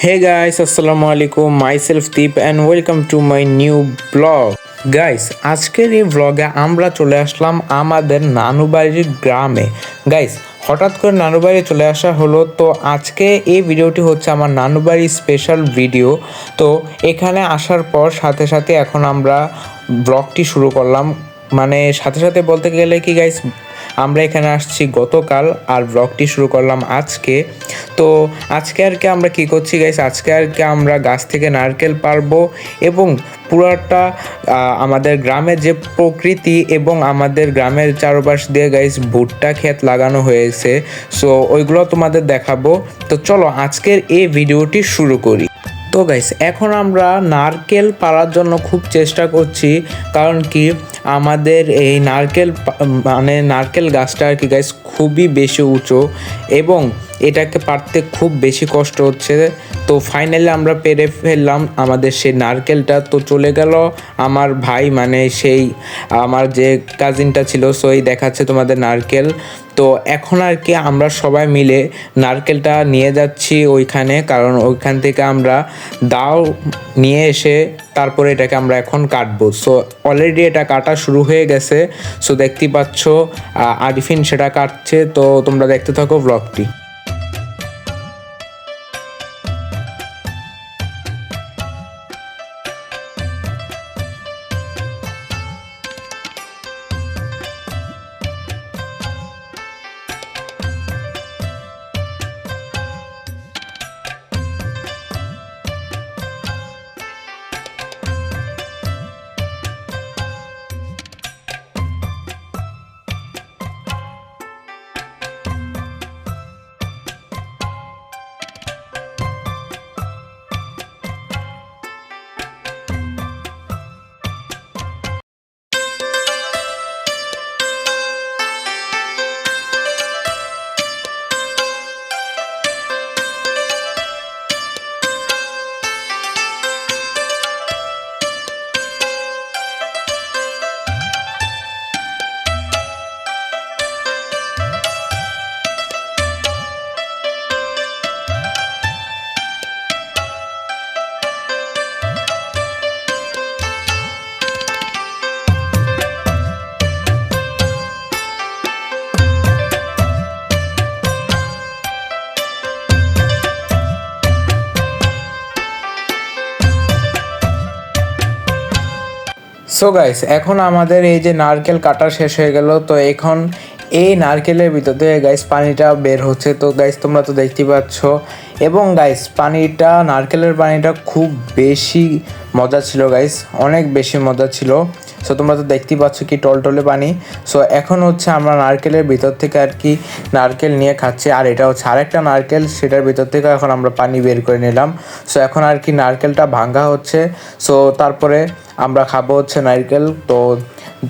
Hey guys, Assalamu alaikum. Myself Deep and welcome to my new vlog. Guys আজকের এই ভ্লগে আমরা চলে আসলাম আমাদের নানুবাড়ির গ্রামে। গাইস হঠাৎ করে নানুবাড়ি চলে আসা হলো, তো আজকে এই ভিডিওটি হচ্ছে আমার নানুবাড়ির স্পেশাল ভিডিও। তো এখানে আসার পর সাথে সাথে এখন আমরা ব্লগটি শুরু করলাম, মানে সাথে সাথে বলতে গেলে কি গাইস, আমরা এখানে আসছি গতকাল আর ব্লগটি শুরু করলাম আজকে। তো আজকে আর কি আমরা কী করছি গাইস, আজকে আর কি আমরা গাছ থেকে নারকেল পারবো এবং পুরাটা আমাদের গ্রামের যে প্রকৃতি এবং আমাদের গ্রামের চারপাশ দিয়ে গাইস ভুট্টা ক্ষেত লাগানো হয়েছে, সো ওইগুলো তোমাদের দেখাবো। তো চলো আজকের এই ভিডিওটি শুরু করি। তো গাইস এখন আমরা নারকেল পাড়ার জন্য খুব চেষ্টা করছি, কারণ কি আমাদের এই নারকেল গাছটা আর কি গাইস খুবই বেশি উঁচু এবং এটাকে পারতে খুব বেশি কষ্ট হচ্ছে। তো ফাইনালি আমরা পেরে ফেললাম আমাদের সেই নারকেলটা। তো চলে গেল আমার ভাই, মানে সেই আমার যে কাজিনটা ছিল, সই দেখাচ্ছে তোমাদের নারকেল। তো এখন আর কি আমরা সবাই মিলে নারকেলটা নিয়ে যাচ্ছি ওইখানে, কারণ ওইখান থেকে আমরা দাও নিয়ে এসে তারপরে এটাকে আমরা এখন কাটবো। সো অলরেডি এটা কাটা শুরু হয়ে গেছে, সো দেখতেই পাচ্ছ আরিফিন সেটা কাটছে। তো তোমরা দেখতে থাকো ব্লগটি। সো গাইস এখন আমাদের এই যে নারকেল কাটা শেষ হয়ে গেল। তো এখন এই নারকেলের ভিতর থেকে গাইস পানিটা বের হচ্ছে। তো গাইস তোমরা তো দেখতেই পাচ্ছ, এবং গাইস নারকেলের পানিটা খুব বেশি মজা ছিল গাইস, অনেক বেশি মজা ছিল। সো তোমরা তো দেখতেই পাচ্ছ কি টলটলে পানি। সো এখন হচ্ছে আমরা নারকেলের ভিতর থেকে আর কি নারকেল নিয়ে খাচ্ছি, আর এটা হচ্ছে আরেকটা নারকেল, সেটার ভিতর থেকে এখন আমরা পানি বের করে নিলাম। সো এখন আর কি নারকেলটা ভাঙা হচ্ছে, সো তারপরে আমরা খাবো হচ্ছে নারকেল। তো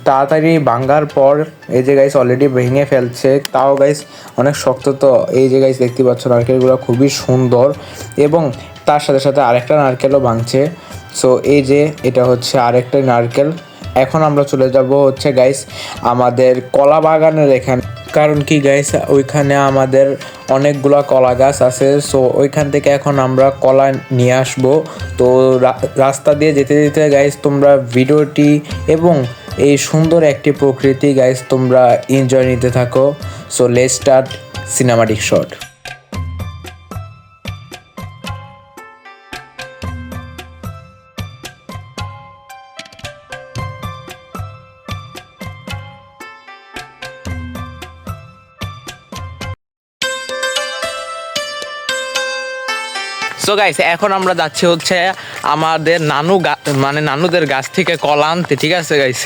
তাড়াতাড়ি ভাঙার পর এই যে গাইস অলরেডি ভেঙে ফেলছে, তাও গাইস অনেক শক্ত। তো এই যে গাইস দেখতে পাচ্ছ নারকেলগুলো খুবই সুন্দর, এবং তার সাথে সাথে আরেকটা নারকেলও ভাঙছে। সো এই যে এটা হচ্ছে আরেকটা নারকেল। এখন আমরা চলে যাব হচ্ছে গাইস আমাদের কলা বাগানের এখানে, কারণ কি গাইস ওইখানে আমাদের অনেকগুলো কলা গাছ আছে। সো ওইখান থেকে এখন আমরা কলা নিয়ে আসবো। তো রাস্তা দিয়ে যেতে যেতে গাইস তোমরা ভিডিওটি এবং এই সুন্দর একটি প্রকৃতি গাইস তোমরা এনজয় নিতে থাকো। So let's start cinematic shot. So guys এখন আমরা যাচ্ছি হচ্ছে আমাদের নানুদের গাছ থেকে কলা আনতে, ঠিক আছে গাইস।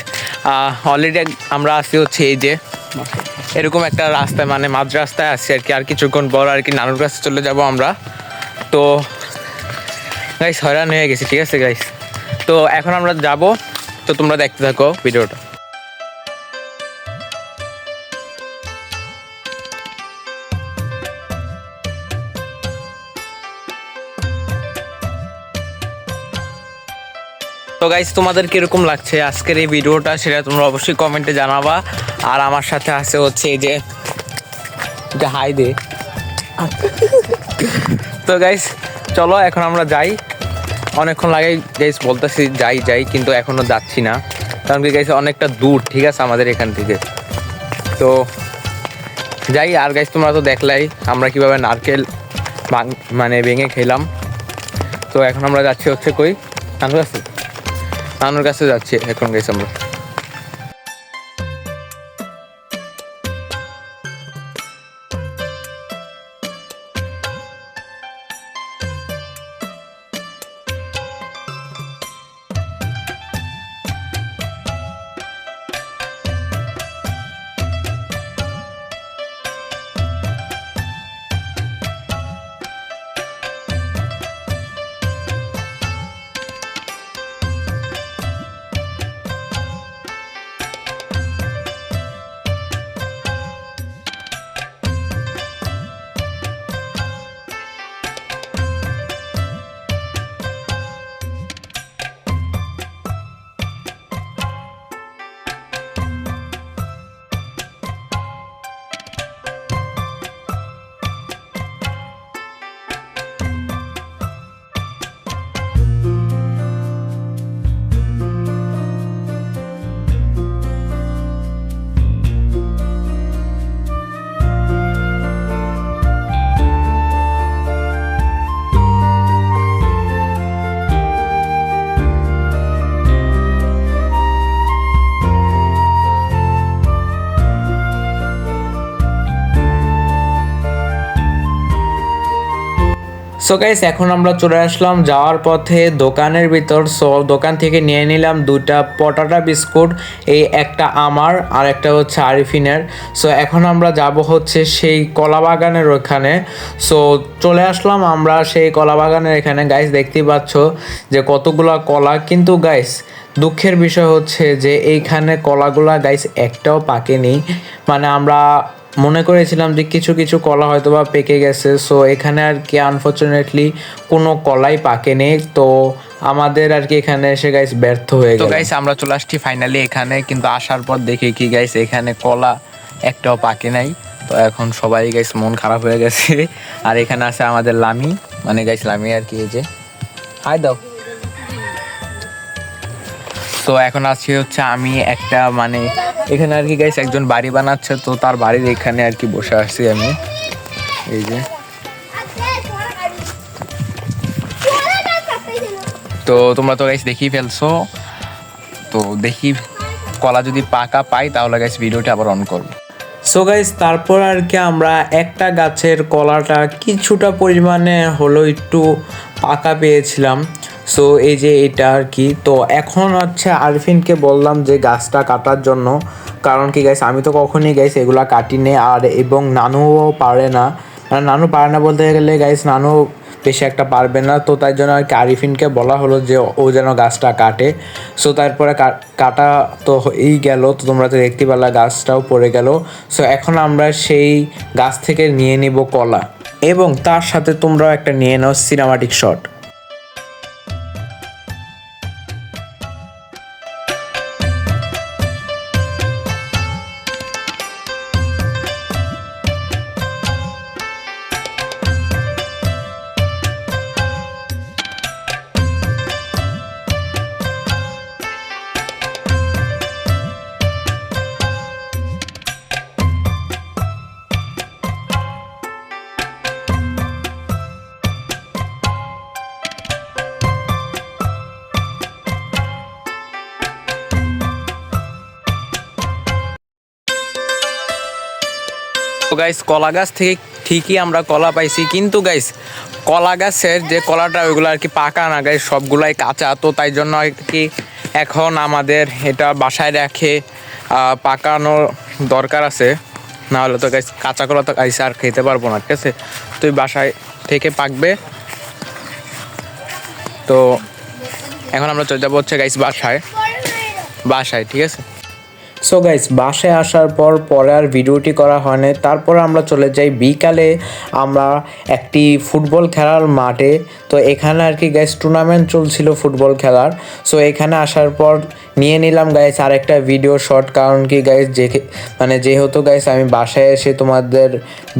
অলরেডি আমরা আসছি হচ্ছে এই যে এরকম একটা রাস্তায়, মানে মাঝ রাস্তায় আসছি আর কি। আর কিছুক্ষণ পর আর কি নানুর কাছে চলে যাব আমরা। তো গাইস হয়রান হয়ে গেছি, ঠিক আছে গাইস। তো এখন আমরা যাব, তো তোমরা দেখতে থাকো ভিডিওটা। তো গাইস তোমাদের কিরকম লাগছে আজকের এই ভিডিওটা, সেটা তোমরা অবশ্যই কমেন্টে জানাবা। আর আমার সাথে আছে হচ্ছে এই যে হাই দে। তো গাইস চলো এখন আমরা যাই। অনেকক্ষণ লাগে গাইস বলতেছি যাই যাই, কিন্তু এখনো যাচ্ছি না, কারণ কি গাইস অনেকটা দূর, ঠিক আছে, আমাদের এখান থেকে। তো যাই। আর গাইস তোমরা তো দেখলাই আমরা কিভাবে নারকেল মানে ভেঙে খেলাম। তো এখন আমরা যাচ্ছি হচ্ছে কই, নানুর কাছে যাচ্ছি এখন গাইস আমরা। সো গাইস এখন আমরা চলে আসলাম যাওয়ার পথে দোকানের ভিতর। সো দোকান থেকে নিয়ে নিলাম 2টা পটাটা বিস্কুট, এই একটা আমার আর একটা হচ্ছে আরিফিনের। সো এখন আমরা যাব হচ্ছে সেই কলা বাগানের ওখানে। সো চলে আসলাম আমরা সেই কলা বাগানের এখানে। গাইস দেখতেই পাচ্ছ যে কতগুলা কলা, কিন্তু গাইস দুঃখের বিষয় হচ্ছে যে এইখানে কলাগুলা গাইস একটাও পাকেনি। মানে আমরা মনে করেছিলাম যে কিছু কিছু কলা হয়তো বা পেকে গেছে। সো এখানে আর কি আনফরচুনেটলি কোনো কলাই পাকেনি। তো আমাদের আর কি এখানে এসে গাইস ব্যর্থ হয়ে গেল। তো গাইস আমরা চলে আসছি ফাইনালি এখানে, কিন্তু আসার পর দেখি কি গাইস এখানে কলা একটাও পাকে নাই। তো এখন সবাই গাইস মন খারাপ হয়ে গেছে। আর এখানে আছে আমাদের লামি, মানে গাইস লামি আর কি, এই যে হাই দাও। তো এখন আছি হচ্ছে আমি একটা মানে এখানে আর কি গাইস একজন বাড়ি বানাচ্ছে, তো তার বাড়ির এখানে আর কি বসে আসছি আমি, এই যে। তো তোমরা তো গাইস দেখেই ফেলছো, তো দেখি কলা যদি পাকা পাই তাহলে গাইস ভিডিওটা আবার অন করবো। সো গাইস তারপর আর কি আমরা একটা গাছের কলাটা কিছুটা পরিমাণে হলো একটু পাকা পেয়েছিলাম। সো এই যে এটা আর কি। তো এখন হচ্ছে আরফিনকে বললাম যে গাছটা কাটার জন্য, কারণ কি গাইস আমি তো কখনই গাইস এগুলা কাটিনি। আর এবং নানুও পারে না, মানে নানু পারে না বলতে গেলে গাইস নানু বেশি একটা পারবে না। তো তাই জন্য আর কি আরিফিনকে বলা হলো যে ও যেন গাছটা কাটে। সো তারপরে কাটা তো হয়েই গেল। তো তোমরা তো দেখতে পেলা গাছটাও পড়ে গেল। সো এখন আমরা সেই গাছ থেকে নিয়ে নিব কলা, এবং তার সাথে তোমরাও একটা নিয়ে নাও সিনেমাটিক শট। তো গাইস কলা গাছ থেকে ঠিকই আমরা কলা পাইছি, কিন্তু গাইস কলা গাছের যে কলাটা ওইগুলো আর কি পাকা না গাইস, সবগুলাই কাঁচা। তো তাই জন্য আর কি এখন আমাদের এটা বাসায় রেখে পাকানো দরকার আছে, না হলে তো গাইস কাঁচা কলা তো গাইস আর খেতে পারবো না, ঠিক আছে। তো বাসায় থেকে পাকবে। তো এখন আমরা চলে যাবো হচ্ছে গাইস বাসায়, ঠিক আছে। সো গাইস বাসায় আসার পরে আর ভিডিওটি করা হয় না। তারপর আমরা চলে যাই বিকালে আমরা একটি ফুটবল খেলার মাঠে। তো এখানে আর কি গাইস টুর্নামেন্ট চলছিল ফুটবল খেলার। সো এখানে আসার পর নিয়ে নিলাম গাইস আর একটা ভিডিও শট, কারণ কি গাইস যেহেতু গাইস আমি বাসায় এসে তোমাদের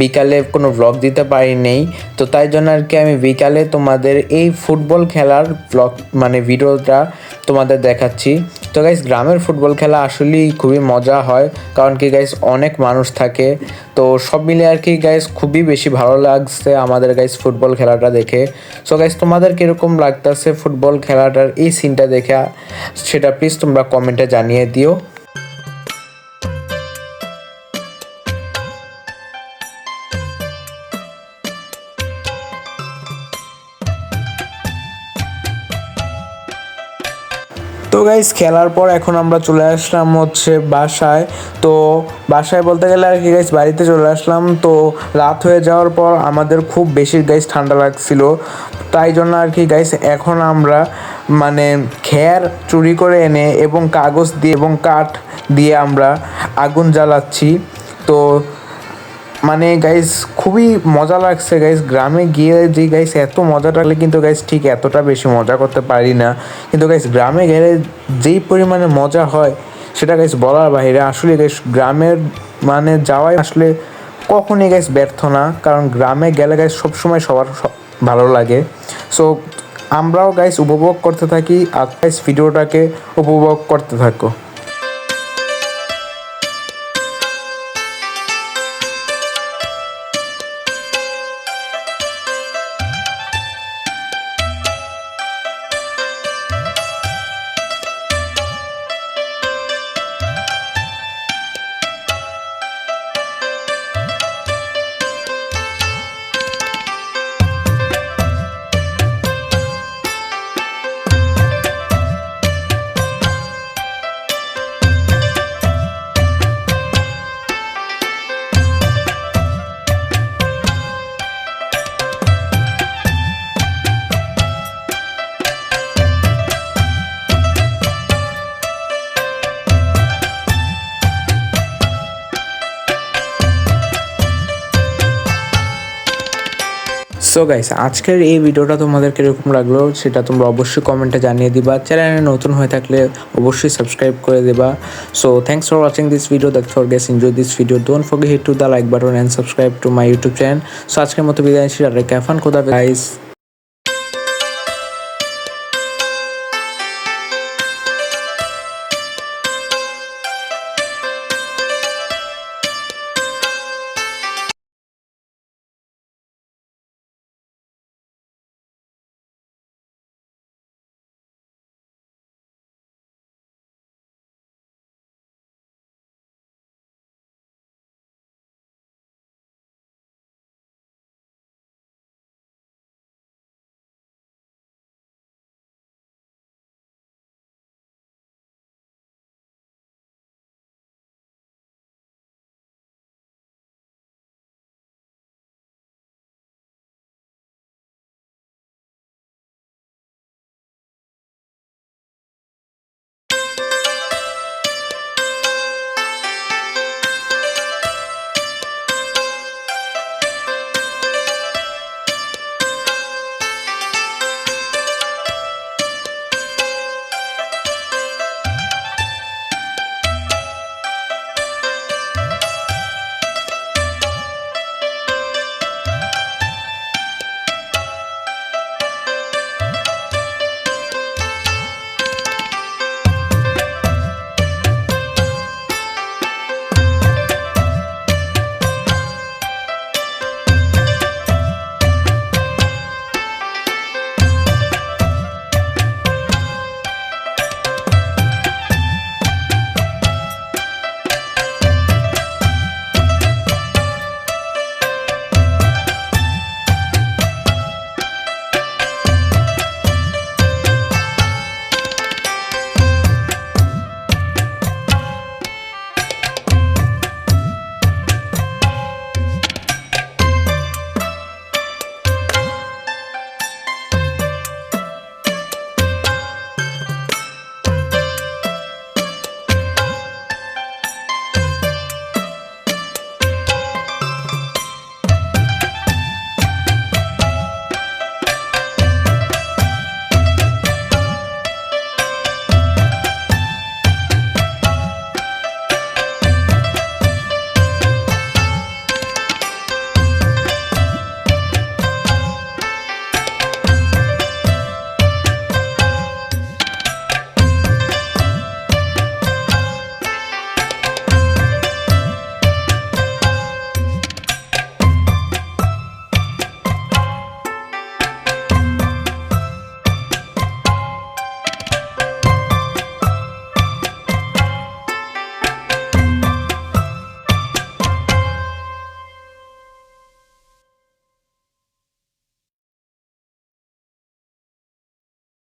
বিকালে কোনো ব্লগ দিতে পারি নেই, তো তাই জন্য আর কি আমি বিকালে তোমাদের এই ফুটবল খেলার ব্লগ ভিডিওটা তোমাদের দেখাচ্ছি। তো গাইস গ্রামের ফুটবল খেলা আসলেই খুবই মজা হয়, কারণ কি গাইস অনেক মানুষ থাকে। তো সব মিলে আর কি গাইস খুবই বেশি ভালো লাগছে আমাদের গাইস ফুটবল খেলাটা দেখে। সো গাইস তোমাদের কীরকম লাগতেছে ফুটবল খেলাটার এই সিনটা দেখে সেটা প্লিজ তোমরা কমেন্টে জানিয়ে দিও। তো গাইস খেলার পর এখন আমরা চলে আসলাম হচ্ছে বাসায়। তো বাসায় বলতে গেলে আর কি গাইস বাড়িতে চলে আসলাম। তো রাত হয়ে যাওয়ার পর আমাদের খুব বেশি গাইস ঠান্ডা লাগছিল, তাই জন্য আর কি গাইস এখন আমরা খের চুরি করে এনে এবং কাগজ দিয়ে এবং কাঠ দিয়ে আমরা আগুন জ্বালাচ্ছি। তো গাইস খুবই মজা লাগছে গাইস। গ্রামে গিয়ে যে গাইস এত মজা লাগলে কিন্তু গাইস ঠিক এতটা বেশি মজা করতে পারি না, কিন্তু গাইস গ্রামে গেলে যেই পরিমাণে মজা হয় সেটা গাইস বলার বাইরে। আসলে গাইস গ্রামের যাওয়াই আসলে কখনই গাইস ব্যর্থ না, কারণ গ্রামে গেলে গাইস সবসময় সবার ভালো লাগে। সো আমরাও গাইস উপভোগ করতে থাকি আর গাইস ভিডিওটাকে উপভোগ করতে থাকো। সো গাইস আজকের এই ভিডিওটা তোমাদের কীরকম লাগলো সেটা তোমরা অবশ্যই কমেন্টে জানিয়ে দিবা। চ্যানেলে নতুন হয়ে থাকলে অবশ্যই সাবস্ক্রাইব করে দেবা। So thanks for watching this video. That for guess enjoy this video. Don't forget to the like button and subscribe to my YouTube channel. So আজকের মতো বিদায় নিচ্ছি। আর ক্যাফান খোদা গাইস।